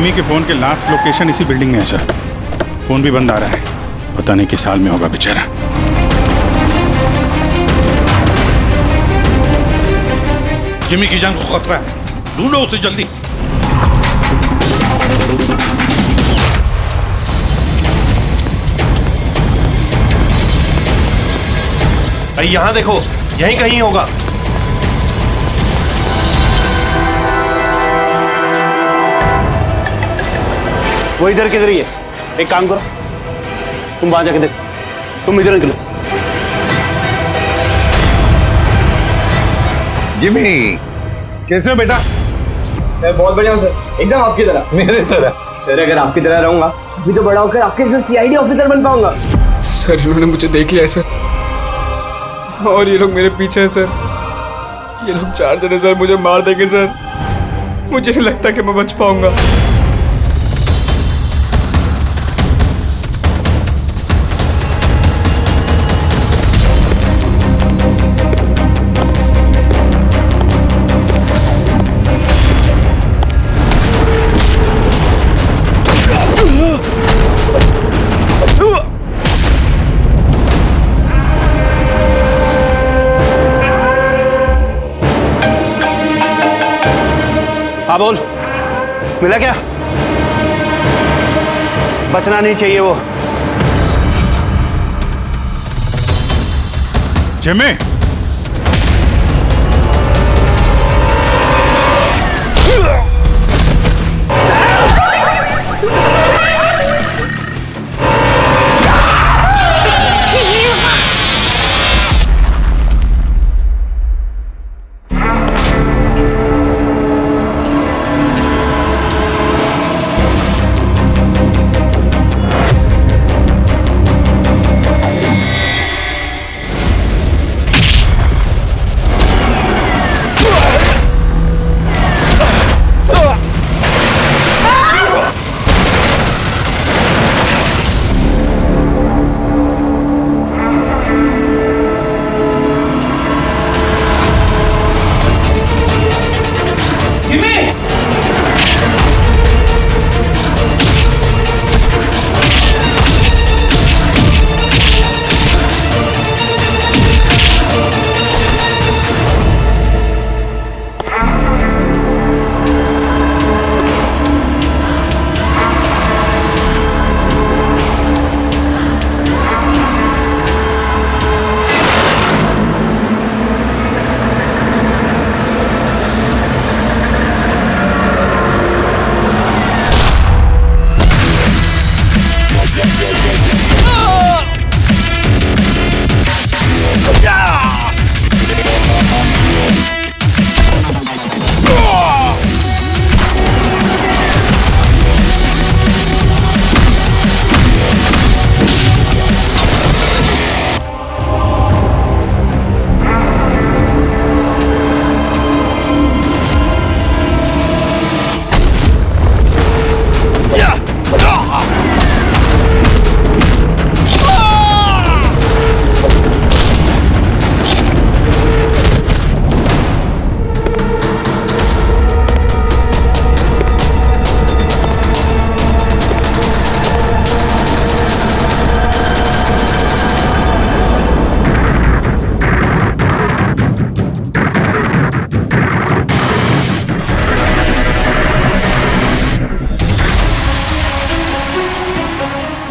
Jimmy के phone के last location इसी बिल्डिंग में है सर। फोन भी बंद आ रहा है, पता नहीं किस हाल में होगा बेचारा। जिमी की जान को खतरा है, ढूंढो उसे जल्दी। अरे यहाँ देखो, यहीं कहीं होगा। वो इधर किधर ही है। एक काम करो, तुम वहां जाके देखो, तुम इधर निकलो। जिमी कैसे हो बेटा? सर बहुत बढ़िया हूँ सर, एकदम आपकी तरह। मेरे तरह? सर अगर आपकी तरह रहूंगा अभी तो बड़ा होकर आपके जैसे सीआईडी ऑफिसर बन पाऊंगा। सर इन्होंने मुझे देख लिया है सर, और ये लोग मेरे पीछे हैं सर। ये लोग 4 जने सर मुझे मार देंगे सर। मुझे नहीं लगता कि मैं बच पाऊंगा। हाँ बोल, मिला क्या? बचना नहीं चाहिए वो। Jimmy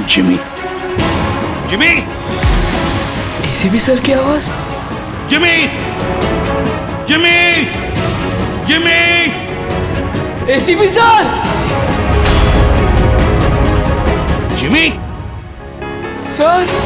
Jimmy, Jimmy, ACP sir की आवाज। Jimmy, Jimmy, Jimmy, ACP sir. Jimmy, sir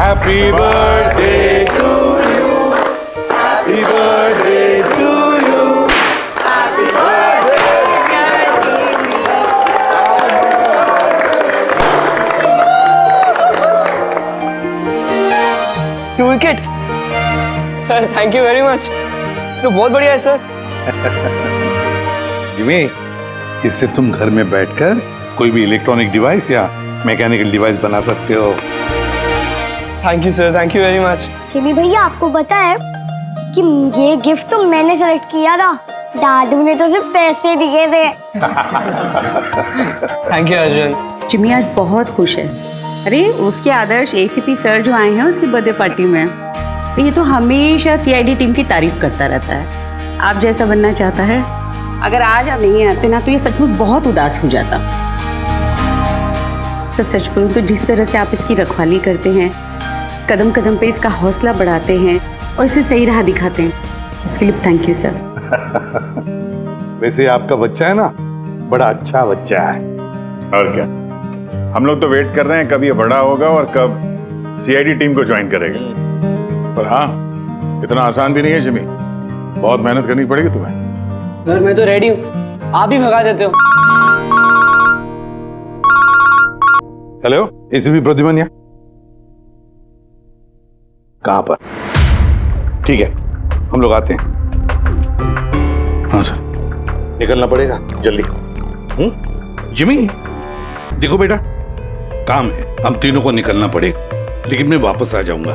Happy birthday to you. Happy birthday to you. Happy birthday. 2 wicket sir, thank you very much. तो बहुत बढ़िया है सर। जिमी, इससे तुम घर में बैठकर कोई भी इलेक्ट्रॉनिक डिवाइस या मैकेनिकल डिवाइस बना सकते हो। Thank you sir, thank you very much. Jimmy भैया आपको पता है कि ये गिफ्ट तो मैंने सेलेक्ट किया था, दादू ने तो सिर्फ पैसे दिए थे। Thank you Arjun. जिमी आज बहुत खुश है। अरे उसके आदर्श एसीपी सर जो आए हैं उसकी बर्थडे पार्टी में, तो ये तो हमेशा सीआईडी टीम की तारीफ करता रहता है। आप जैसा बनना चाहता है। अगर आज आप नहीं आते ना तो ये सचमुच बहुत उदास हो जाता। तो सच बोलूं तो जिस तरह से आप इसकी रखवाली करते हैं, कदम कदम पे इसका हौसला बढ़ाते हैं और इसे सही राह दिखाते हैं, उसके लिए थैंक यू सर। वैसे आपका बच्चा है ना, बड़ा अच्छा बच्चा है। और क्या, हम लोग तो वेट कर रहे हैं कब ये बड़ा होगा और कब सीआईडी टीम को ज्वाइन करेगा। पर हाँ, इतना आसान भी नहीं है जिमी, बहुत मेहनत करनी पड़ेगी तुम्हें। सर मैं तो रेडी हूँ, आप ही भगा देते हो। हेलो, एसीपी प्रद्युमन कहाँ पर? ठीक है, हम लोग आते हैं। हाँ सर। निकलना पड़ेगा जल्दी। जिमी देखो बेटा, काम है, हम तीनों को निकलना पड़ेगा, लेकिन मैं वापस आ जाऊंगा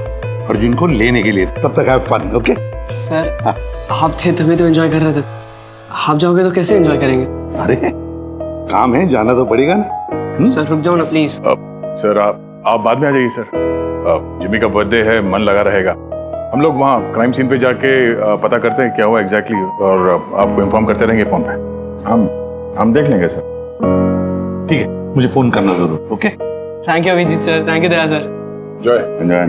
अर्जुन को लेने के लिए। तब तक हैव फन, ओके? सर हाँ। आप थे तभी तो एंजॉय कर रहे थे, आप जाओगे तो कैसे एंजॉय करेंगे? अरे काम है, जाना तो पड़ेगा ना। सर रुक जाओ ना प्लीज। सर आप बाद में आ जाइए सर। जिमी का बर्थडे है, मन लगा रहेगा। हम लोग वहाँ क्राइम सीन पे जाके पता करते हैं क्या हुआ एग्जैक्टली, और आपको इन्फॉर्म करते रहेंगे फोन पे। हम देख लेंगे सर। ठीक है, मुझे फोन करना जरूर, okay? Thank you Abhijeet sir, thank you Daya sir. Enjoy.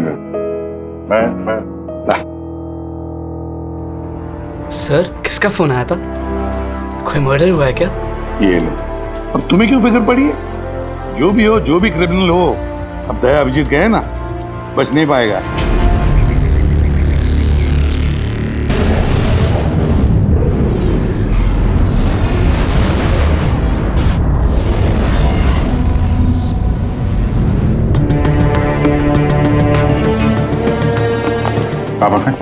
मैं सर किसका फोन आया था? कोई मर्डर हुआ है क्या? ये ले, अब तुम्हें क्यों फिक्र पड़ी है? जो भी हो, जो भी क्रिमिनल हो, अब दया अभिजीत गए ना, बच नहीं पाएगा।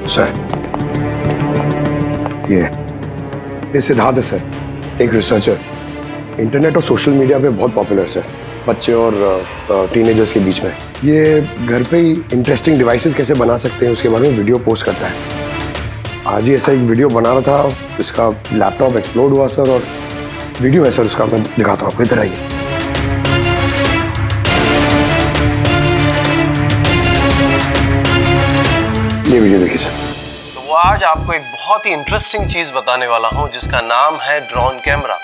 सर ये सिद्धार्थ है सर, एक रिसर्चर, इंटरनेट और सोशल मीडिया पे बहुत पॉपुलर सर, बच्चे और टीनेजर्स के बीच में। ये घर पे ही इंटरेस्टिंग डिवाइसेस कैसे बना सकते हैं उसके बारे में वीडियो पोस्ट करता है। आज ही ऐसा एक वीडियो बना रहा था, इसका लैपटॉप एक्सप्लोड हुआ सर, और वीडियो है सर उसका, मैं दिखाता हूँ आपको, इधर आइए। ये वीडियो देखिए सर। तो वो आज आपको एक बहुत ही इंटरेस्टिंग चीज बताने वाला हूं जिसका नाम है ड्रोन कैमरा।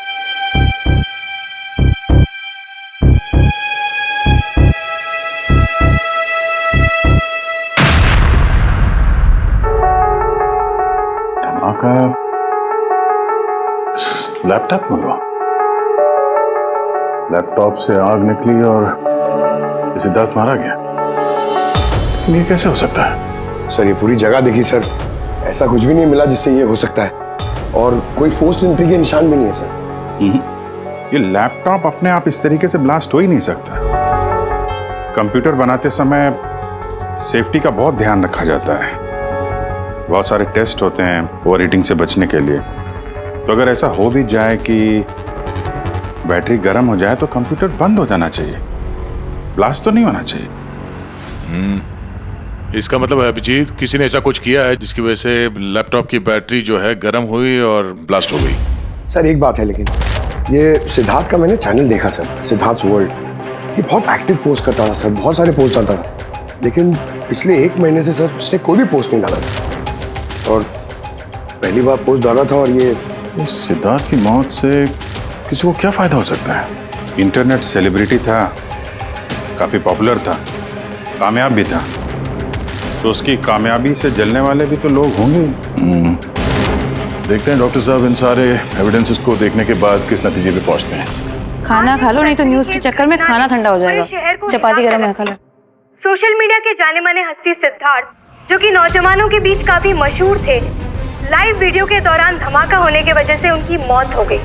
धमाका लैपटॉप में हुआ। लैपटॉप से आग निकली और सिद्धार्थ मारा गया। ये कैसे हो सकता है? सर ये पूरी जगह देखी सर, ऐसा कुछ भी नहीं मिला जिससे ये हो सकता है, और कोई फोर्स एंट्री के निशान भी नहीं है सर। ये लैपटॉप अपने आप इस तरीके से ब्लास्ट हो ही नहीं सकता। कंप्यूटर बनाते समय सेफ्टी का बहुत ध्यान रखा जाता है, बहुत सारे टेस्ट होते हैं ओवरहीटिंग से बचने के लिए। तो अगर ऐसा हो भी जाए कि बैटरी गर्म हो जाए तो कंप्यूटर बंद हो जाना चाहिए, ब्लास्ट तो नहीं होना चाहिए। इसका मतलब है अभिजीत, किसी ने ऐसा कुछ किया है जिसकी वजह से लैपटॉप की बैटरी जो है गर्म हुई और ब्लास्ट हो गई। सर एक बात है, लेकिन ये सिद्धार्थ का मैंने चैनल देखा सर, सिद्धार्थ वर्ल्ड, ये बहुत एक्टिव पोस्ट करता था सर, बहुत सारे पोस्ट डालता था, लेकिन पिछले 1 महीने से सर उसने कोई भी पोस्ट नहीं डाला था, और पहली बार पोस्ट डाला था। और ये सिद्धार्थ की मौत से किसी को क्या फायदा हो सकता है? इंटरनेट सेलिब्रिटी था, काफी पॉपुलर था, कामयाब भी था, तो उसकी कामयाबी से जलने वाले भी तो लोग होंगे। देखते हैं डॉक्टर साहब इन सारे एविडेंसेस को देखने के बाद किस नतीजे पे पहुंचते हैं। खाना खा लो, नहीं तो न्यूज के चक्कर में खाना ठंडा हो जाएगा। चपाती गरम है, खा लो। सोशल मीडिया के जाने माने हस्ती सिद्धार्थ, जो कि नौजवानों के बीच काफी मशहूर थे, लाइव वीडियो के दौरान धमाका होने की वजह से उनकी मौत हो गई।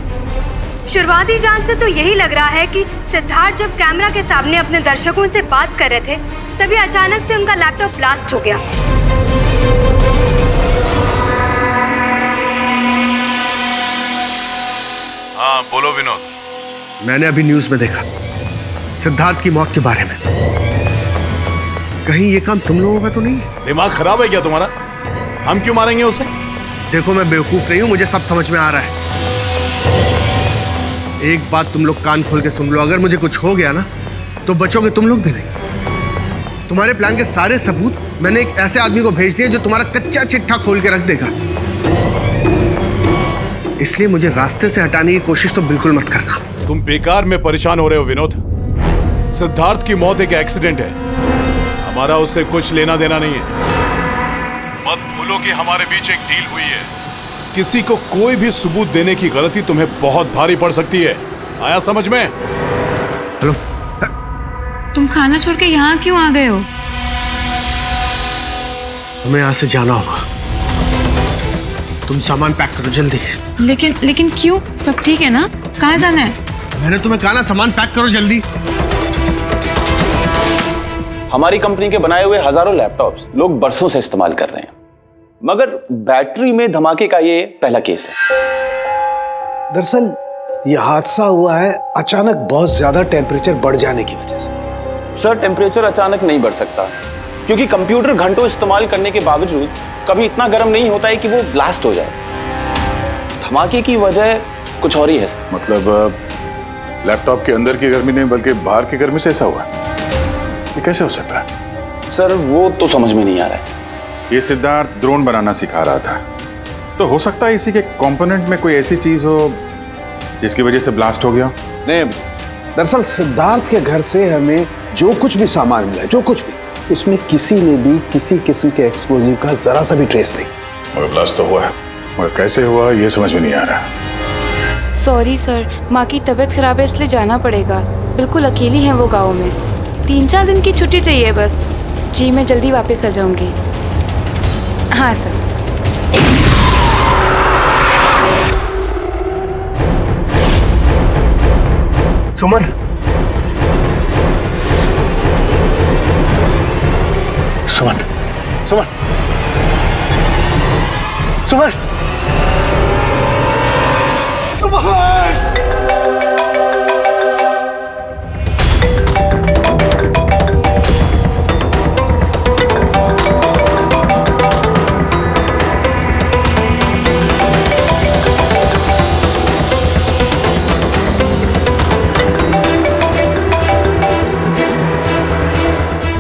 शुरुआती जांच से तो यही लग रहा है कि सिद्धार्थ जब कैमरा के सामने अपने दर्शकों से बात कर रहे थे, तभी अचानक से उनका लैपटॉप ब्लास्ट हो गया। हाँ बोलो विनोद। मैंने अभी न्यूज में देखा सिद्धार्थ की मौत के बारे में। कहीं ये काम तुम लोगों का तो नहीं है? दिमाग खराब है क्या तुम्हारा? हम क्यों मारेंगे उसे? देखो मैं बेवकूफ नहीं हूं, मुझे सब समझ में आ रहा है। एक बात तुम लोग कान खोल के सुन लो, अगर मुझे कुछ हो गया ना तो बचोगे तुम लोग भी नहीं। तुम्हारे प्लान के सारे सबूत मैंने एक ऐसे आदमी को भेज दिए जो तुम्हारा कच्चा चिट्ठा खोल के रख देगा। इसलिए मुझे रास्ते से हटाने की कोशिश तो बिल्कुल मत करना। तुम बेकार में परेशान हो रहे हो विनोद। सिद्धार्थ की मौत एक एक्सीडेंट है, हमारा उससे कुछ लेना देना नहीं है। मत भूलो कि हमारे बीच एक डील हुई है। किसी को कोई भी सबूत देने की गलती तुम्हें बहुत भारी पड़ सकती है। आया समझ में? हेलो, तुम खाना छोड़ के यहाँ क्यों आ गए हो? हमें यहाँ से जाना होगा। तुम सामान पैक करो जल्दी। लेकिन क्यों? सब ठीक है ना? कहाँ जाना है? मैंने तुम्हें कहा ना, सामान पैक करो जल्दी। हमारी कंपनी के बनाए हुए हजारों लैपटॉप्स लोग बरसों से इस्तेमाल कर रहे हैं, मगर बैटरी में धमाके का ये पहला केस है। दरअसल ये हादसा हुआ है अचानक बहुत ज्यादा टेम्परेचर बढ़ जाने की वजह से। सर, टेम्परेचर अचानक नहीं बढ़ सकता, क्योंकि कंप्यूटर घंटों इस्तेमाल करने के बावजूद कभी इतना गर्म नहीं होता है कि वो ब्लास्ट हो जाए। धमाके की वजह कुछ और ही है। मतलब लैपटॉप के अंदर की गर्मी नहीं बल्कि बाहर की गर्मी से ऐसा हुआ? ये कैसे हो सकता है? सर, वो तो समझ में नहीं आ रहा है। ये सिद्धार्थ ड्रोन बनाना सिखा रहा था, तो हो सकता है इसी के कंपोनेंट में कोई ऐसी चीज हो जिसकी वजह से ब्लास्ट हो गया। नहीं, दरअसल सिद्धार्थ के घर से हमें जो कुछ भी सामान मिला है, जो कुछ भी, उसमें किसी में भी किसी किस्म के एक्सप्लोजिव का जरा सा भी ट्रेस नहीं। मगर ब्लास्ट तो हुआ है, मगर कैसे हुआ ये समझ में नहीं आ रहा। सॉरी सर, माँ की तबीयत खराब है इसलिए जाना पड़ेगा। बिल्कुल अकेली हैं वो गाँव में। 3-4 दिन की छुट्टी चाहिए बस। जी मैं जल्दी वापस आ जाऊंगी। हाँ सर। सुमन, सुमन, सुमन, सुमन,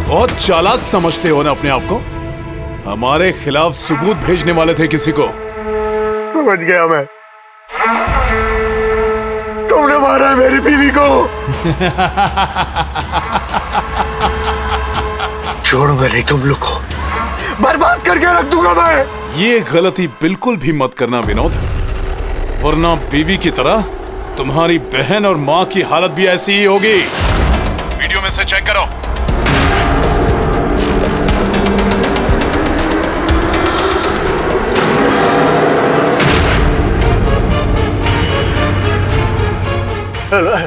बहुत चालाक समझते हो ना अपने आप को। हमारे खिलाफ सबूत भेजने वाले थे किसी को। समझ गया मैं। तुमने मारा है मेरी बीवी को। छोड़ूंगा नहीं तुम लोग को, बर्बाद करके रख दूंगा मैं। ये गलती बिल्कुल भी मत करना विनोद, वरना बीवी की तरह तुम्हारी बहन और माँ की हालत भी ऐसी ही होगी। वीडियो में से चेक करो।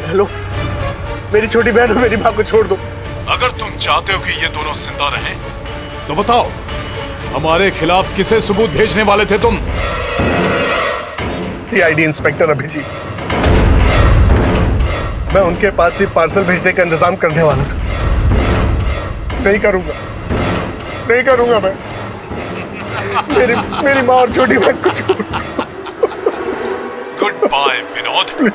हेलो, मेरी छोटी बहन और मेरी माँ को छोड़ दो। अगर तुम चाहते हो कि ये दोनों जिंदा रहें, तो बताओ हमारे खिलाफ किसे सबूत भेजने वाले थे तुम? CID inspector Abhijeet. मैं उनके पास सिर्फ पार्सल भेजने का इंतजाम करने वाला था। नहीं करूंगा मैं। मेरी माँ और छोटी बहन को छोड़। Goodbye Vinod.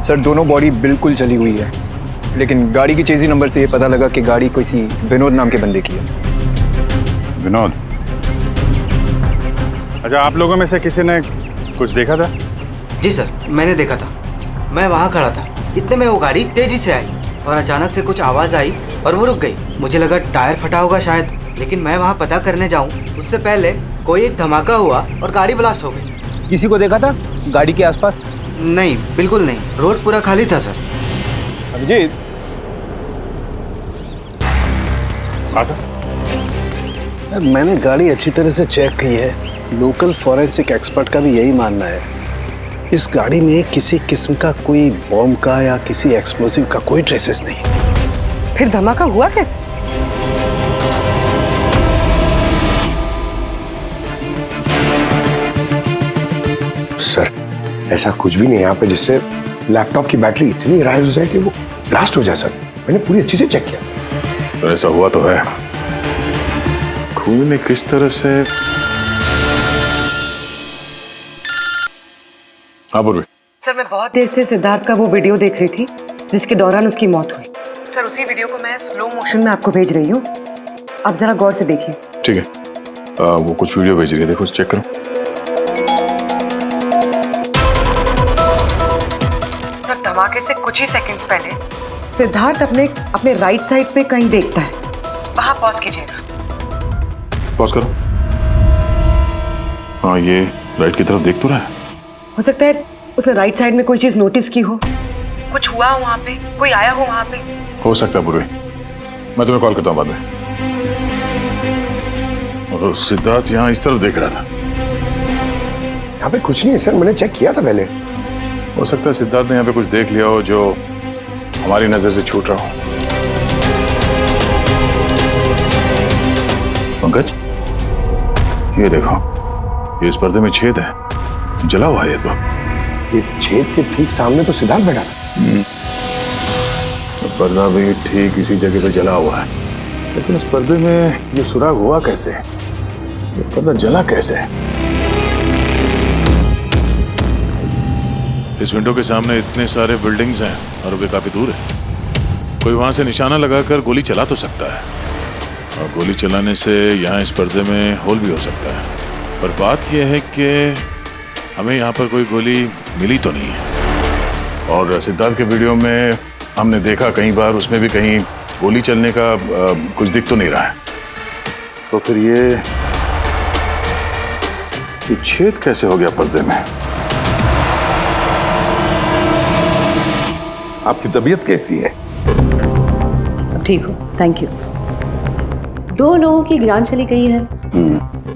सर, दोनों बॉडी बिल्कुल जली हुई है, लेकिन गाड़ी की चेजी नंबर से ये पता लगा कि गाड़ी किसी विनोद नाम के बंदे की है। विनोद? अच्छा, आप लोगों में से किसी ने कुछ देखा था? जी सर, मैंने देखा था। मैं वहाँ खड़ा था, इतने में वो गाड़ी तेजी से आई और अचानक से कुछ आवाज़ आई और वो रुक गई। मुझे लगा टायर फटा होगा शायद, लेकिन मैं वहाँ पता करने जाऊँ उससे पहले कोई एक धमाका हुआ और गाड़ी ब्लास्ट हो गई। किसी को देखा था गाड़ी के आसपास? नहीं, बिल्कुल नहीं। रोड पूरा खाली था सर। अभिजीत। हाँ सर। मैंने गाड़ी अच्छी तरह से चेक की है। लोकल फॉरेंसिक एक्सपर्ट का भी यही मानना है। इस गाड़ी में किसी किस्म का कोई बॉम्ब का या किसी एक्सप्लोसिव का कोई ट्रेसेस नहीं। फिर धमाका हुआ कैसे? सर, ऐसा कुछ भी नहीं है यहाँ पे जिससे लैपटॉप की बैटरी इतनी राइज हो जाए कि वो ब्लास्ट हो जाए सर। मैंने पूरी अच्छी से चेक किया। तो ऐसा हुआ तो है। खून ने किस तरह से। हाँ पूर्वी। सर मैं बहुत देर से सिद्धार्थ का वो वीडियो देख रही थी जिसके दौरान उसकी मौत हुई। सर उसी वीडियो को मैं स्लो मोशन में आपको भेज रही हूँ, आप जरा गौर से देखिए। ठीक है, वो कुछ वीडियो भेज रही है, देखो चेक करो। सर धमाके से कुछ ही सेकंड्स पहले सिद्धार्थ अपने राइट साइड पे कहीं देखता है, वहां पॉज कीजिएगा। पॉज करो। हाँ ये राइट की तरफ देख तो रहा है। हो सकता है उसने राइट साइड में कोई चीज नोटिस की हो, कुछ हुआ हो वहां पे, कोई आया हो वहां पे। हो सकता है पूर्वी, मैं तुम्हें कॉल करता हूँ बाद में। और सिद्धार्थ यहाँ इस तरफ देख रहा था। यहाँ पे कुछ नहीं है सर, मैंने चेक किया था पहले। हो सकता है सिद्धार्थ ने यहाँ पे कुछ देख लिया हो जो हमारी नजर से छूट रहा हो। पंकज ये देखो, ये इस पर्दे में छेद है, जला हुआ है ये। तो ये छेद के ठीक सामने तो सिद्धार्थ बैठा था। तो पर्दा भी ठीक इसी जगह पे जला हुआ है, लेकिन इस पर्दे में ये सुराग हुआ कैसे? ये पर्दा जला कैसे? इस विंडो के सामने इतने सारे बिल्डिंग्स हैं और वे काफी दूर है। कोई वहां से निशाना लगाकर गोली चला तो सकता है, और गोली चलाने से यहाँ इस पर्दे में होल भी हो सकता है। पर बात यह है कि हमें यहाँ पर कोई गोली मिली तो नहीं है। और सिद्धार्थ के वीडियो में हमने देखा कई बार, उसमें भी कहीं गोली चलने का कुछ दिख तो नहीं रहा है। तो फिर ये छेद कैसे हो गया पर्दे में? आपकी तबीयत कैसी है? ठीक हो, थैंक यू। 2 लोगों की जान चली गई है।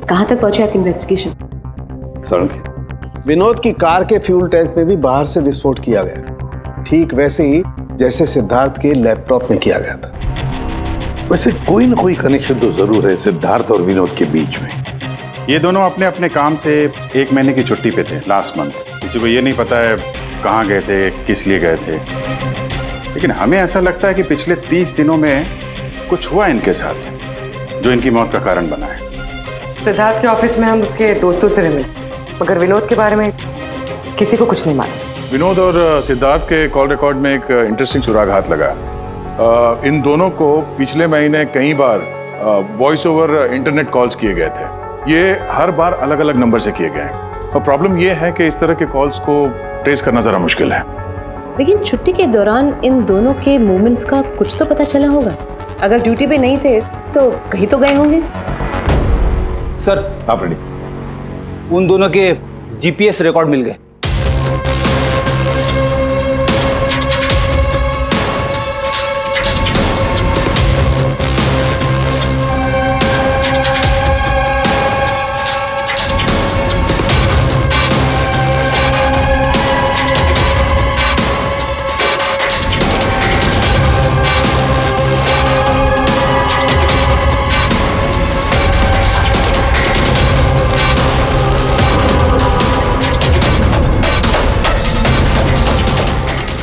कहाँ तक पहुंचे आपकी इन्वेस्टिगेशन? विनोद की कार के फ्यूल टैंक में भी बाहर से विस्फोट किया गया, ठीक वैसे ही जैसे सिद्धार्थ के लैपटॉप में किया गया था। वैसे कोई ना कोई कनेक्शन तो जरूर है सिद्धार्थ और विनोद के बीच में। ये दोनों अपने अपने काम से 1 महीने की छुट्टी पे थे लास्ट मंथ। किसी को ये नहीं पता है कहाँ गए थे, किस लिए गए थे, लेकिन हमें ऐसा लगता है कि पिछले 30 दिनों में कुछ हुआ इनके साथ जो इनकी मौत का कारण बना है। सिद्धार्थ के ऑफिस में हम उसके दोस्तों से मिले, मगर विनोद के बारे में किसी को कुछ नहीं मालूम। विनोद और सिद्धार्थ के कॉल रिकॉर्ड में एक इंटरेस्टिंग सुराग हाथ लगा। इन दोनों को पिछले महीने कई बार वॉइस ओवर इंटरनेट कॉल्स किए गए थे। ये हर बार अलग अलग नंबर से किए गए, और प्रॉब्लम ये है कि इस तरह के कॉल्स को ट्रेस करना जरा मुश्किल है। लेकिन छुट्टी के दौरान इन दोनों के मूवमेंट्स का कुछ तो पता चला होगा। अगर ड्यूटी पे नहीं थे तो कहीं तो गए होंगे। सर आप रेडी? उन दोनों के जीपीएस रिकॉर्ड मिल गए।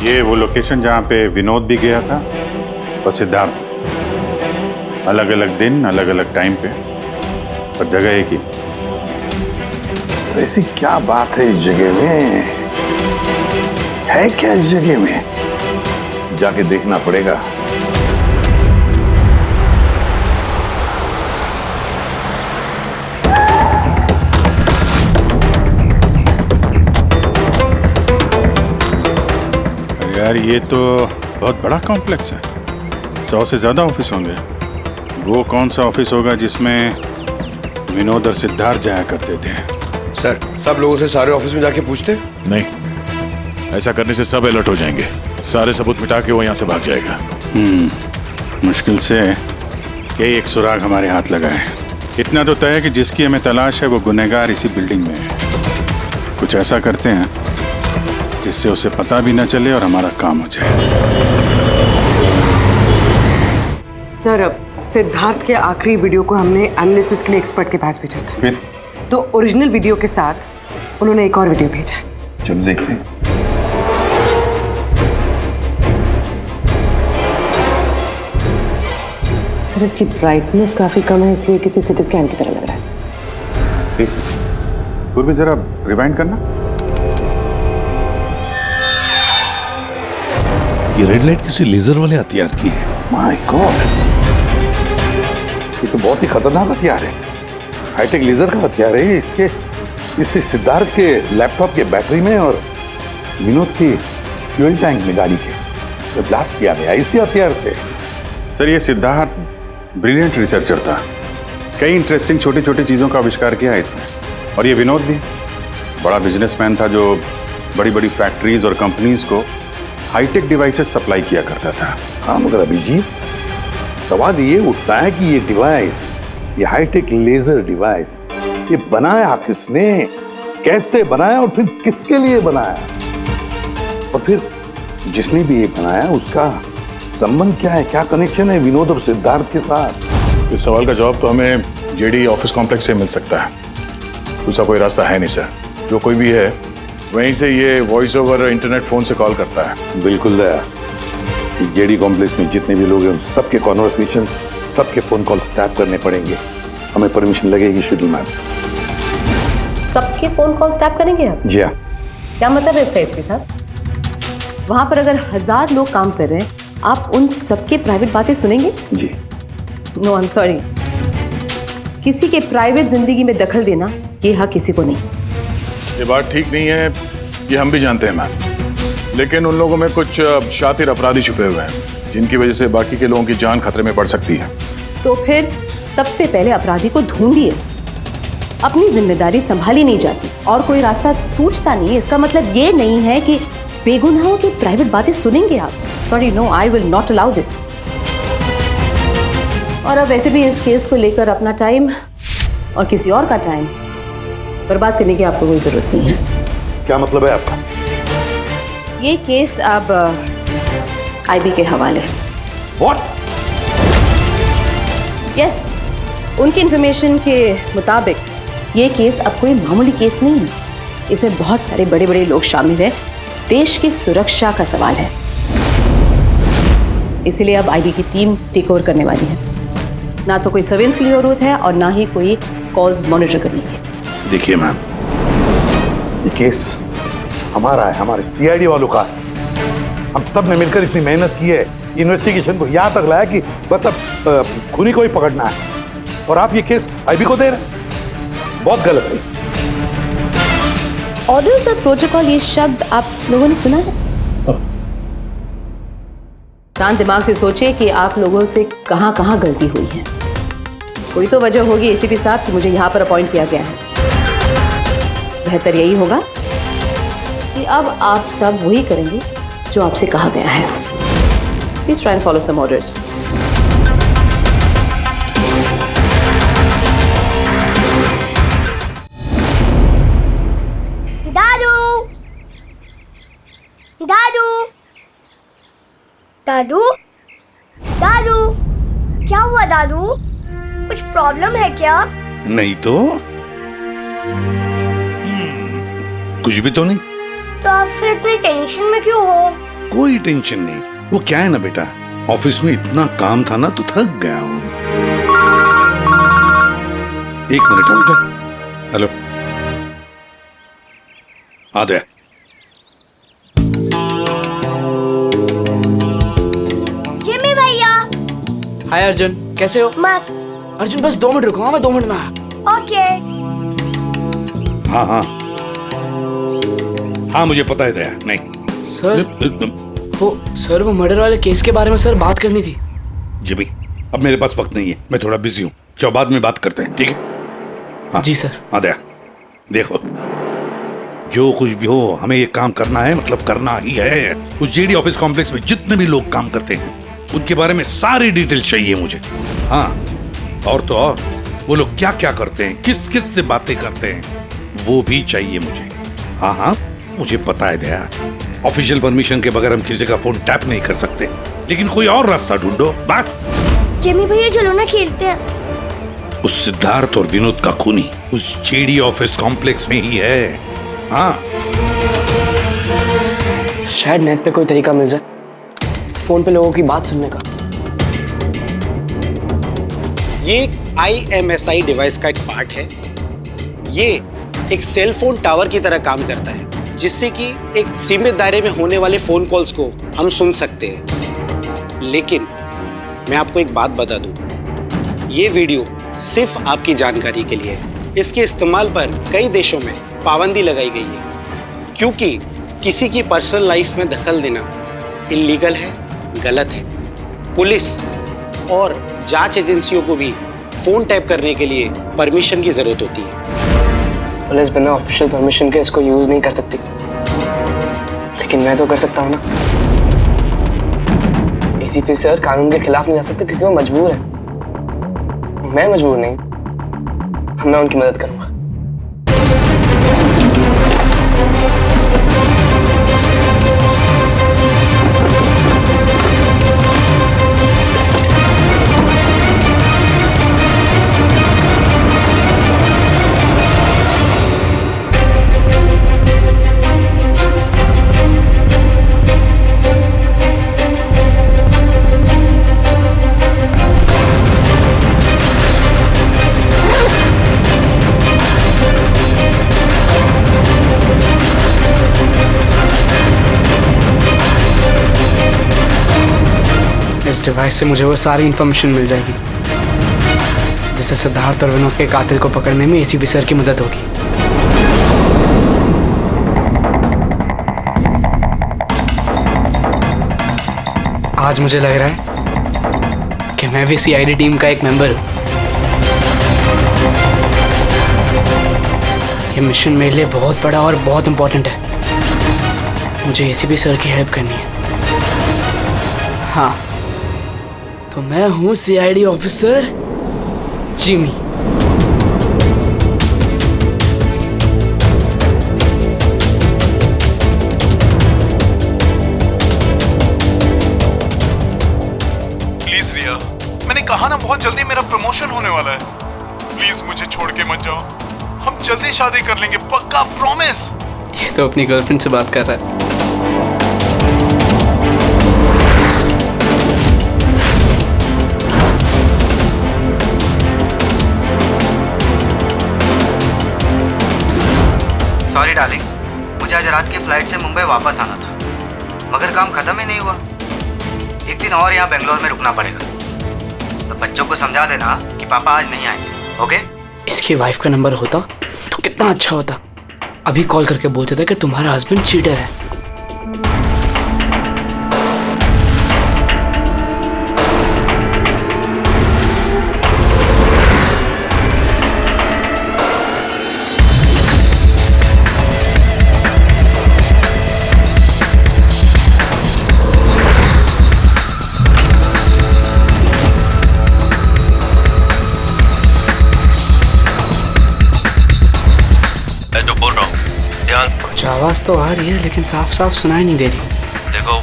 ये वो लोकेशन जहाँ पे विनोद भी गया था और सिद्धार्थ। अलग अलग दिन, अलग अलग टाइम पे, और जगह एक ही। ऐसी क्या बात है इस जगह में? है क्या इस जगह में? जाके देखना पड़ेगा। यार ये तो बहुत बड़ा कॉम्प्लेक्स है, 100 से ज़्यादा ऑफिस होंगे। वो कौन सा ऑफिस होगा जिसमें विनोद और सिद्धार्थ जाया करते थे? सर सब लोगों से सारे ऑफिस में जाके पूछते? नहीं, ऐसा करने से सब अलर्ट हो जाएंगे। सारे सबूत मिटा के वो यहाँ से भाग जाएगा। मुश्किल से यही एक सुराग हमारे हाथ लगा है। इतना तो तय है कि जिसकी हमें तलाश है वो गुनहगार इसी बिल्डिंग में है। कुछ ऐसा करते हैं जिससे उसे पता भी न चले और हमारा काम हो जाए। सर अब सिद्धार्थ के आखिरी वीडियो को हमने एनालिसिस के लिए एक्सपर्ट के पास भेजा था। फिर तो ओरिजिनल वीडियो के साथ उन्होंने एक और वीडियो भेजा है। चलो देखते हैं। सर इसकी ब्राइटनेस काफी कम है, इसलिए किसी सिटी स्कैन की तरह लग रहा है। ठीक, पूर्वी जरा रिवाइंड करना। ये रेड लाइट किसी लेजर वाले हथियार की है। माय गॉड, ये तो बहुत ही खतरनाक हथियार है। हाईटेक लेजर का हथियार है। इससे सिद्धार्थ के लैपटॉप के बैटरी में और विनोद की फ्यूल टैंक में गाड़ी के तो ब्लास्ट किया गया इसी हथियार से। सर ये सिद्धार्थ ब्रिलियंट रिसर्चर था, कई इंटरेस्टिंग छोटी छोटी चीज़ों का आविष्कार किया है इसने। और ये विनोद भी बड़ा बिजनेसमैन था जो बड़ी बड़ी फैक्ट्रीज और कंपनीज को हाईटेक डिवाइसेस सप्लाई किया करता था। हाँ मगर अभिजीत, सवाल ये उठता है कि ये डिवाइस, ये हाईटेक लेजर डिवाइस, ये बनाया किसने, कैसे बनाया और फिर किसके लिए बनाया, और फिर जिसने भी ये बनाया उसका संबंध क्या है, क्या कनेक्शन है विनोद और सिद्धार्थ के साथ। इस सवाल का जवाब तो हमें जेडी ऑफिस कॉम्प्लेक्स से मिल सकता है, दूसरा कोई रास्ता है नहीं सर। जो कोई भी है वहीं से ये वॉइस ओवर इंटरनेट फोन से कॉल करता है। बिल्कुल दया, जेडी कॉम्प्लेक्स में जितने भी लोग हैं उन सबके कॉन्वर्सेशन, सबके फोन कॉल टैप करने पड़ेंगे। हमें परमिशन लगेगी शेड्यूल मैम। सबके फोन कॉल्स टैप करेंगे आप? जी हाँ। क्या मतलब है इसका एसपी साहब? वहां पर अगर 1000 लोग काम कर रहे हैं, आप उन सबके प्राइवेट बातें सुनेंगे? जी। नो आई एम सॉरी, किसी के प्राइवेट जिंदगी में दखल देना ये हक किसी को नहीं। ये बात ठीक नहीं है, ये हम भी जानते हैं मैम, लेकिन उन लोगों में कुछ शातिर अपराधी छुपे हुए हैं जिनकी वजह से बाकी के लोगों की जान खतरे में पड़ सकती है। तो फिर सबसे पहले अपराधी को ढूंढिए। अपनी जिम्मेदारी संभाली नहीं जाती और कोई रास्ता सूझता नहीं है, इसका मतलब ये नहीं है कि बेगुनाहों की प्राइवेट बातें सुनेंगे आप। Sorry, no, I will not allow this. और अब वैसे भी इस केस को लेकर अपना टाइम और किसी और का टाइम बर्बाद करने की आपको कोई जरूरत नहीं है। क्या मतलब है आपका? ये केस अब आईबी के हवाले। What? यस, उनकी इंफॉर्मेशन के मुताबिक ये केस अब कोई मामूली केस नहीं है। इसमें बहुत सारे बड़े बड़े लोग शामिल हैं। देश की सुरक्षा का सवाल है, इसीलिए अब आईबी की टीम टेक ओवर करने वाली है। ना तो कोई सर्वेलेंस की जरूरत है और ना ही कोई कॉल्स मॉनिटर करने की। देखिए मैम, ये केस हमारा है, हमारे सीआईडी वालों का है। हम सब ने मिलकर इतनी मेहनत की है, इन्वेस्टिगेशन को यहाँ तक लाया कि बस अब खूनी को ही पकड़ना है, और आप ये केस आईबी को दे रहे हैं। बहुत गलत है। ऑर्डर्स और प्रोटोकॉल, ये शब्द आप लोगों ने सुना है? शांत दिमाग से सोचिए कि आप लोगों से कहाँ कहाँ गलती हुई है। कोई तो वजह होगी एसीपी साहब कि मुझे यहाँ पर अपॉइंट किया गया है। बेहतर यही होगा कि अब आप सब वही करेंगे जो आपसे कहा गया है। Please try and follow some orders. दादू, दादू, दादू, क्या हुआ दादू? कुछ प्रॉब्लम है क्या? नहीं तो कुछ भी तो नहीं। तो आप फिर इतनी टेंशन में क्यों हो? कोई टेंशन नहीं। वो क्या है ना बेटा, ऑफिस में इतना काम था ना तो थक गया हूँ। एक मिनट रुको। हेलो, आ गया। जिमी भैया। हाय अर्जुन, कैसे हो? मस्त। अर्जुन बस 2 मिनट रुको, हाँ मैं 2 मिनट में आया। ओके। हाँ हाँ हाँ, मुझे पता है दया। नहीं सर वो मर्डर वाले केस के बारे में सर बात करनी थी। जी भाई, अब मेरे पास वक्त नहीं है, मैं थोड़ा बिजी हूँ। चलो बाद में बात करते हैं, ठीक है? हाँ जी सर। हाँ दया, देखो जो कुछ भी हो हमें ये काम करना है, मतलब करना ही है। उस जेडी ऑफिस कॉम्प्लेक्स में जितने भी लोग काम करते हैं उनके बारे में सारी डिटेल चाहिए मुझे। हाँ, और तो और वो लोग क्या क्या करते हैं, किस किस से बातें करते हैं, वो भी चाहिए मुझे। हाँ हाँ, मुझे पता है दया, ऑफिशियल परमिशन के बगैर हम किसी का फोन टैप नहीं कर सकते, लेकिन कोई और रास्ता ढूंढो बस। जिमी भैया चलो ना खेलते हैं। उस सिद्धार्थ और विनोद का खूनी उस जेडी ऑफिस कॉम्प्लेक्स में ही है। हाँ शायद नेट पे कोई तरीका मिल जाए फोन पे लोगों की बात सुनने का। ये एक IMSI डिवाइस का एक पार्ट है। ये एक सेल फोन टावर की तरह काम करता है, जिससे कि एक सीमित दायरे में होने वाले फोन कॉल्स को हम सुन सकते हैं। लेकिन मैं आपको एक बात बता दूं, ये वीडियो सिर्फ आपकी जानकारी के लिए है। इसके इस्तेमाल पर कई देशों में पाबंदी लगाई गई है, क्योंकि किसी की पर्सनल लाइफ में दखल देना इल्लीगल है, गलत है। पुलिस और जांच एजेंसियों को भी फोन टैप करने के लिए परमिशन की जरूरत होती है। पुलिस बिना ऑफिशियल परमिशन के इसको यूज नहीं कर सकती, लेकिन मैं तो कर सकता हूँ ना। ACP सर कानून के खिलाफ नहीं जा सकते क्योंकि वो मजबूर है। मैं मजबूर नहीं, मैं उनकी मदद करूंगा। इस डिवाइस से मुझे वो सारी इंफॉर्मेशन मिल जाएगी जिससे सिद्धार्थ और विनोद के कातिल को पकड़ने में ACP सर की मदद होगी। आज मुझे लग रहा है कि मैं भी CID टीम का एक मेंबर हूं। ये मिशन मेरे लिए बहुत बड़ा और बहुत इंपॉर्टेंट है। मुझे ACP सर की हेल्प करनी है। हाँ, तो मैं हूं CID ऑफिसर जिमी। प्लीज रिया, मैंने कहा ना बहुत जल्दी मेरा प्रमोशन होने वाला है। प्लीज मुझे छोड़ के मत जाओ, हम जल्दी शादी कर लेंगे, पक्का, प्रॉमिस। ये तो अपनी गर्लफ्रेंड से बात कर रहा है। सॉरी डार्लिंग, मुझे आज रात की फ्लाइट से मुंबई वापस आना था, मगर काम खत्म ही नहीं हुआ। एक दिन और यहाँ बेंगलोर में रुकना पड़ेगा। तो बच्चों को समझा देना कि पापा आज नहीं आएंगे, ओके? इसकी वाइफ का नंबर होता तो कितना अच्छा होता। अभी कॉल करके बोलते थे कि तुम्हारा हस्बैंड चीटर है। कुछ आवाज तो आ रही है लेकिन साफ साफ सुनाई नहीं दे रही। देखो,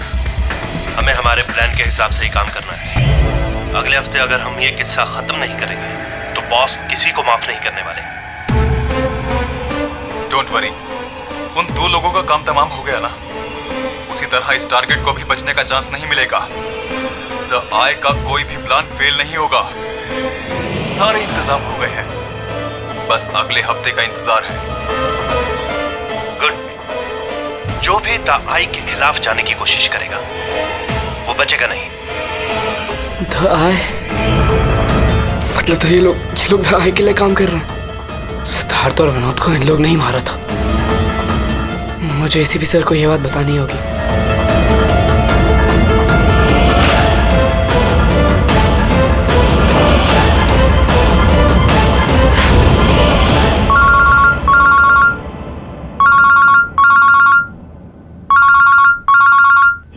हमें हमारे प्लान के हिसाब से ही काम करना है। अगले हफ्ते अगर हम ये किस्सा खत्म नहीं करेंगे तो बॉस किसी को माफ नहीं करने वाले। डोंट वरी, उन 2 लोगों का काम तमाम हो गया ना। उसी तरह इस टारगेट को भी बचने का चांस नहीं मिलेगा। द आई का कोई भी प्लान फेल नहीं होगा। सारे इंतजाम हो गए हैं, बस अगले हफ्ते का इंतजार है। जो भी द आई के खिलाफ जाने की कोशिश करेगा वो बचेगा नहीं। द आई मतलब तो ये लोग द आई के लिए काम कर रहे हैं। सिद्धार्थ और विनोद को इन लोग नहीं मारा था। मुझे ACP सर को ये बात बतानी होगी।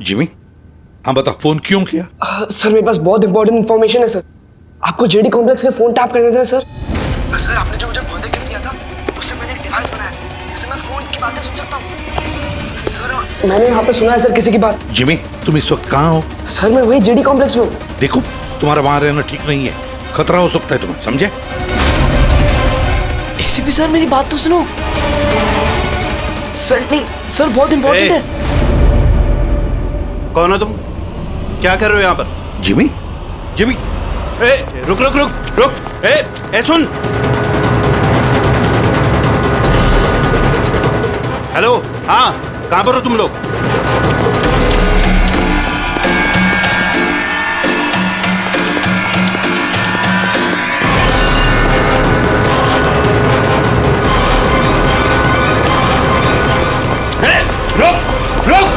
जिमी, हाँ बता, फोन क्यों किया? सर मेरे पास बहुत इंपॉर्टेंट इन्फॉर्मेशन है सर। आपको JD कॉम्प्लेक्स के फोन टैप करने थे सर। सर आपने जो मुझे बर्थडे गिफ्ट दिया था उससे मैंने एक डिवाइस बनाया जिससे मैं फोन की बातें सुन सकता हूँ। सर मैंने यहाँ पे सुना है सर किसी की बात। जिमी, तुम इस वक्त कहाँ हो? सर मैं वही JD कॉम्प्लेक्स में हूँ। देखो, तुम्हारा वहां रहना ठीक नहीं है, खतरा हो सकता है तुम्हें, समझे? ACP सर मेरी बात तो सुनो। सर नहीं, सर बहुत इंपॉर्टेंट है। कौन हो तुम? क्या कर रहे हो यहाँ पर? जिमी, जिमी, ए, रुक रुक रुक रुक, ए सुन। हेलो, हाँ, कहाँ पर हो तुम लोग? रुक रुक।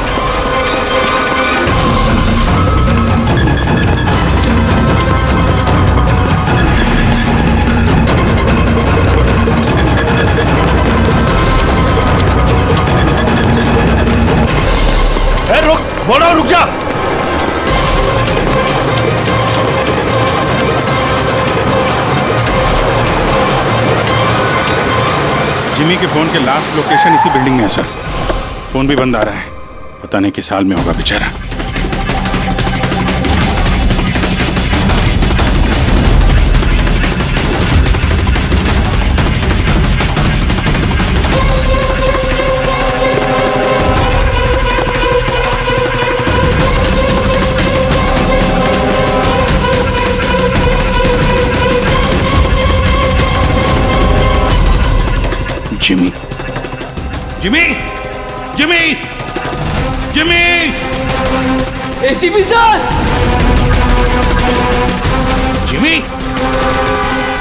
रुक, बोलो रुक जा। जिमी के फोन के लास्ट लोकेशन इसी बिल्डिंग में है सर। फोन भी बंद आ रहा है, पता नहीं किस हाल में होगा बेचारा। Jimmy, Jimmy, Jimmy, Jimmy, ACP sir. Jimmy,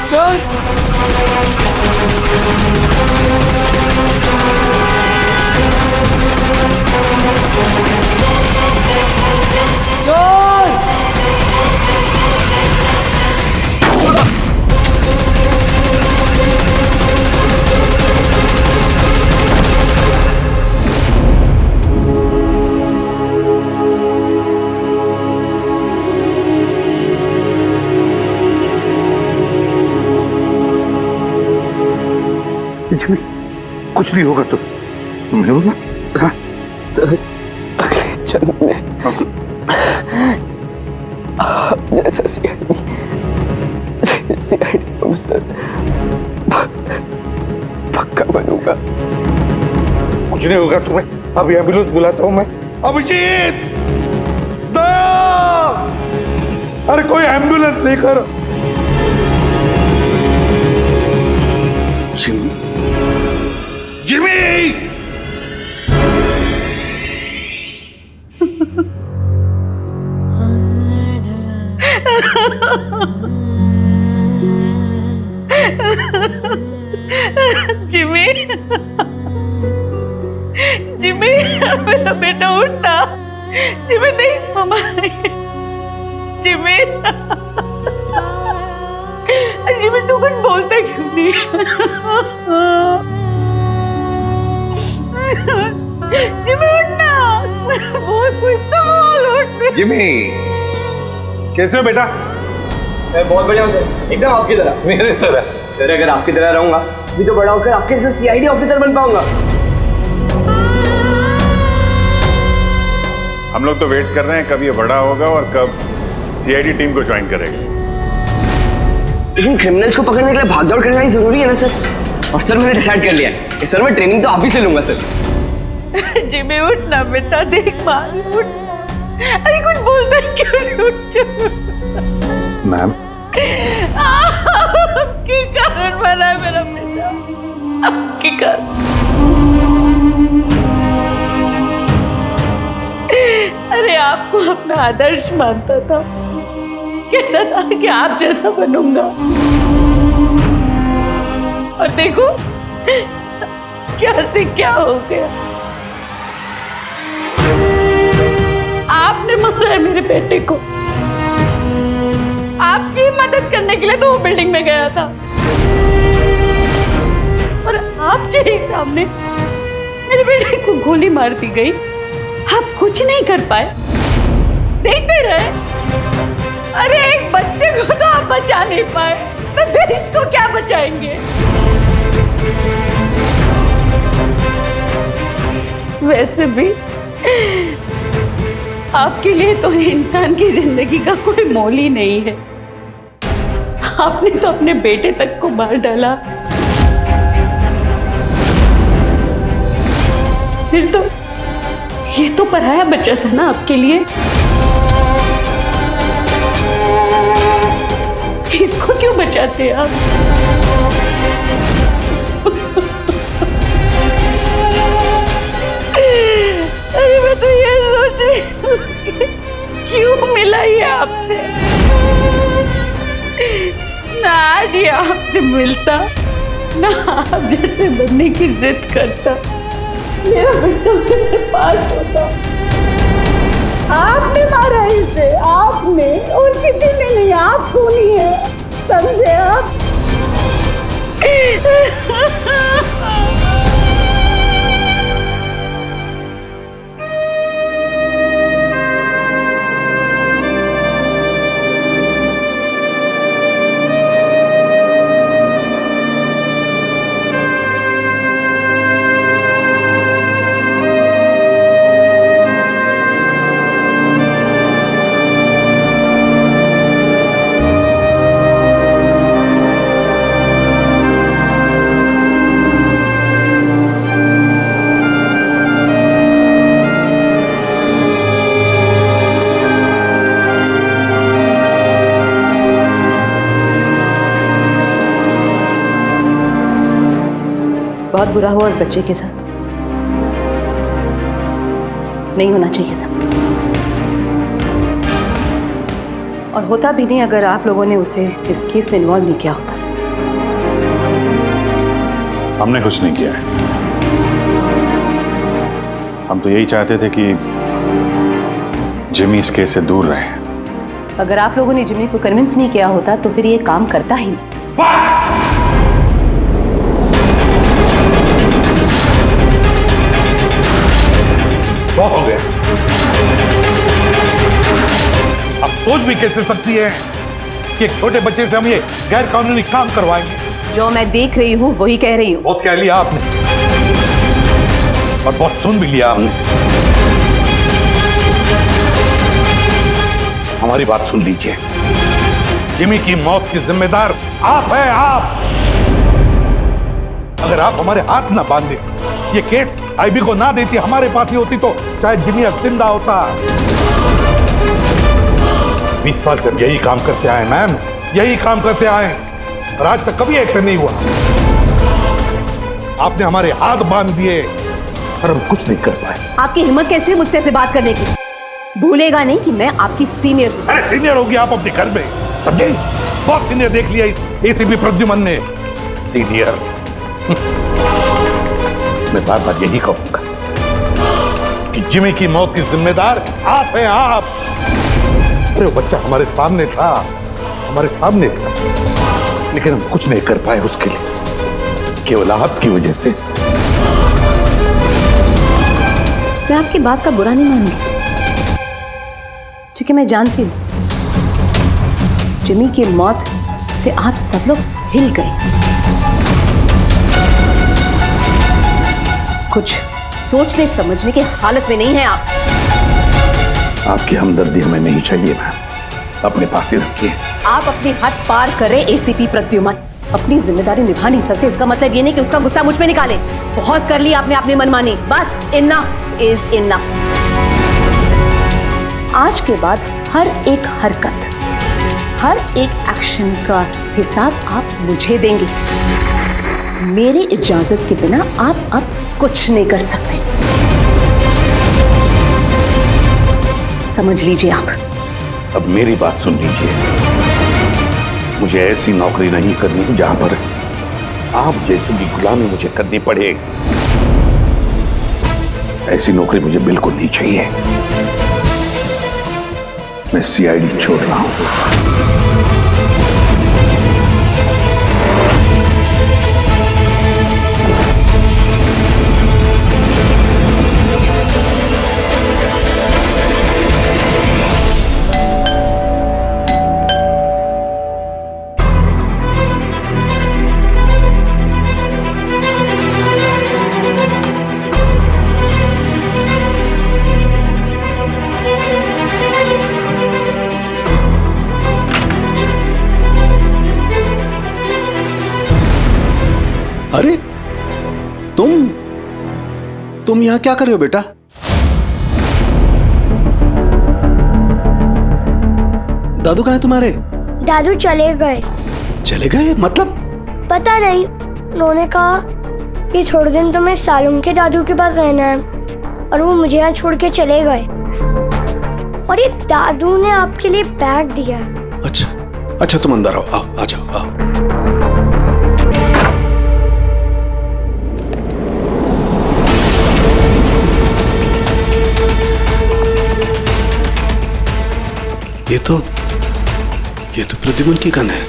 sir. Jimmy, कुछ नहीं होगा तुम हो ना? हाँ? जन्म में जैसा सीआईडी ऑफिसर पक्का बनूंगा। कुछ नहीं होगा तुम्हें। अभी एम्बुलेंस बुलाता हूँ मैं। अभिजीत, दया, अरे कोई एम्बुलेंस लेकर। जिमी, जिमी, जिमी, जिमी, मेरा बेटा उठना। जिमी देख मम्मा, जिमी, जिमी तू कुछ बोलता क्यों नहीं? जिमी उठना, बहुत कुछ तो बोल उठ। जिमी, कैसे हो बेटा? सर बहुत बढ़िया हूँ सर, एकदम आपकी तरह। मेरे तरह? सर अगर आपकी तरह रहूंगा अभी तो बड़ा होकर आपके जैसे सीआईडी ऑफिसर बन पाऊंगा। हम लोग तो वेट कर रहे हैं कब ये बड़ा होगा और कब सीआईडी टीम को ज्वाइन करेगा। लेकिन क्रिमिनल्स को पकड़ने के लिए भागदौड़ करना ही जरूरी है ना सर। और सर मैंने डिसाइड कर लिया है कि सर मैं ट्रेनिंग तो आप ही से लूंगा सर। जिमी उठना बेटा, देख मार उठ। अरे कुछ बोलता है क्यों नहीं? उठ जा। मैम, आपके कारण मरा है मेरा बेटा, आपके कारण। अरे आपको अपना आदर्श मानता था, कहता था कि आप जैसा बनूंगा, और देखो क्या से क्या हो गया। आपने मारा है मेरे बेटे को। आपकी मदद करने के लिए तो वो बिल्डिंग में गया था, और आपके ही सामने मेरे बेटे को गोली मार दी गई। आप कुछ नहीं कर पाए, देखते रहे। अरे एक बच्चे को तो आप बचा नहीं पाए, तो देश को क्या बचाएंगे? वैसे भी आपके लिए तो इंसान की जिंदगी का कोई मोल ही नहीं है। आपने तो अपने बेटे तक को मार डाला, फिर ये तो पराया बच्चा था ना आपके लिए। इसको क्यों बचाते आप? अरे मैं तो ये सोच रही हूँ कि क्यों मिला ये आपसे। ना आज ये आपसे मिलता, ना आप जैसे बनने की जिद करता, मेरा बेटा मेरे पास होता। आपने मारा इसे, आपने, और किसी ने नहीं, आप खूनी है, समझे आप? बहुत बुरा हुआ उस बच्चे के साथ, नहीं होना चाहिए था। और होता भी नहीं अगर आप लोगों ने उसे इस केस में इन्वॉल्व नहीं किया होता। हमने कुछ नहीं किया है। हम तो यही चाहते थे कि जिमी इस केस से दूर रहे। अगर आप लोगों ने जिमी को कन्विंस नहीं किया होता तो फिर ये काम करता ही नहीं। बहुत हो गया। अब सोच भी कैसे सकती है कि एक छोटे बच्चे से हम ये गैर कानूनी काम करवाएंगे? जो मैं देख रही हूँ वही कह रही हूँ। बहुत कह लिया आपने और बहुत सुन भी लिया आपने। हमारी बात सुन लीजिए। जिमी की मौत की जिम्मेदार आप हैं, आप। अगर आप हमारे हाथ ना बांधे, ये केस आईबी को ना देती, हमारे पास ही होती, तो शायद जिमी अब जिंदा होता। 20 साल से यही काम करते आए मैम, यही काम करते आए, और आज तक कभी एक्शन नहीं हुआ। आपने हमारे हाथ बांध दिए पर हम कुछ नहीं कर पाए। आपकी हिम्मत कैसी है मुझसे ऐसे बात करने की? भूलेगा नहीं कि मैं आपकी सीनियर हूँ। अरे सीनियर होगी आप अपने घर में, समझे? बहुत सीनियर देख लिया इस एसीपी प्रद्युमन ने। सीनियर। मैं बार बार यही कहूंगा कि जिमी की मौत की जिम्मेदार आप हैं, आप। अरे वो बच्चा हमारे सामने था, हमारे सामने था, लेकिन हम कुछ नहीं कर पाए उसके लिए, केवल आपकी वजह से। मैं आपकी बात का बुरा नहीं मानूंगी, क्योंकि मैं जानती हूँ जिमी की मौत से आप सब लोग हिल गए। कुछ सोचने समझने की हालत में नहीं है आप। आपकी हमदर्दी हमें नहीं चाहिए मैम, अपने पास ही रखिए। आप अपनी हद पार कर रहे एसीपी प्रद्युमन। अपनी जिम्मेदारी निभा नहीं सकते, इसका मतलब ये नहीं कि उसका गुस्सा मुझ पे निकाले। बहुत कर लिया आपने अपनी मनमानी, बस इनफ इज इनफ। आज के बाद हर एक हरकत, हर एक एक्शन का हिसाब आप मुझे देंगे। मेरी इजाजत के बिना आप अब कुछ नहीं कर सकते, समझ लीजिए आप। अब मेरी बात सुन लीजिए। मुझे ऐसी नौकरी नहीं करनी जहां पर आप जैसी की गुलामी मुझे करनी पड़े। ऐसी नौकरी मुझे बिल्कुल नहीं चाहिए। मैं सीआईडी छोड़ रहा हूं। अरे तुम यहाँ क्या कर रहे हो बेटा? दादू कहाँ है तुम्हारे? दादू चले गए। चले गए मतलब? पता नहीं, उन्होंने कहा कि थोड़े दिन तुम्हें सालुम के दादू के पास रहना है और वो मुझे यहाँ छोड़ के चले गए। और ये दादू ने आपके लिए बैग दिया। अच्छा तुम अंदर आओ, आ जाओ, आओ। ये तो प्रद्युमन की गन है।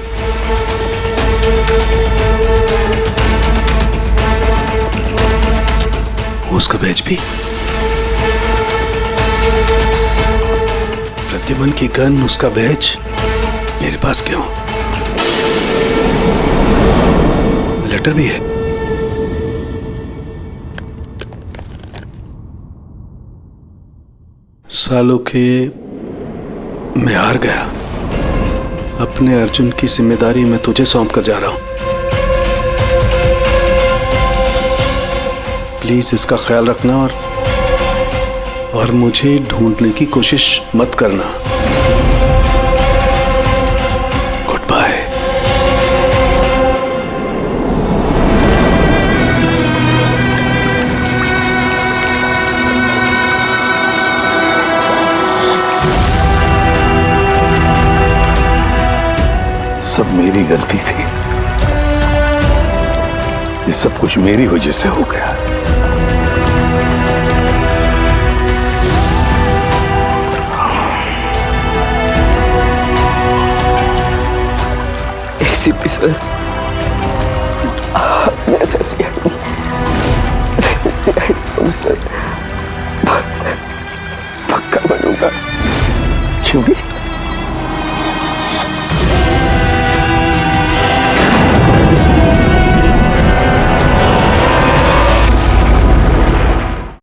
उसका बैच भी। प्रद्युमन की गन, उसका बैच मेरे पास क्यों? लेटर भी है। सालों के मैं हार गया। अपने अर्जुन की जिम्मेदारी मैं तुझे सौंप कर जा रहा हूं। प्लीज इसका ख्याल रखना और मुझे ढूंढने की कोशिश मत करना। Goodbye. सब मेरी गलती थी। ये सब कुछ मेरी वजह से हो गया। एसीपी सर, मैं सीआईडी कमिश्नर पक्का बनूंगा। क्यों भी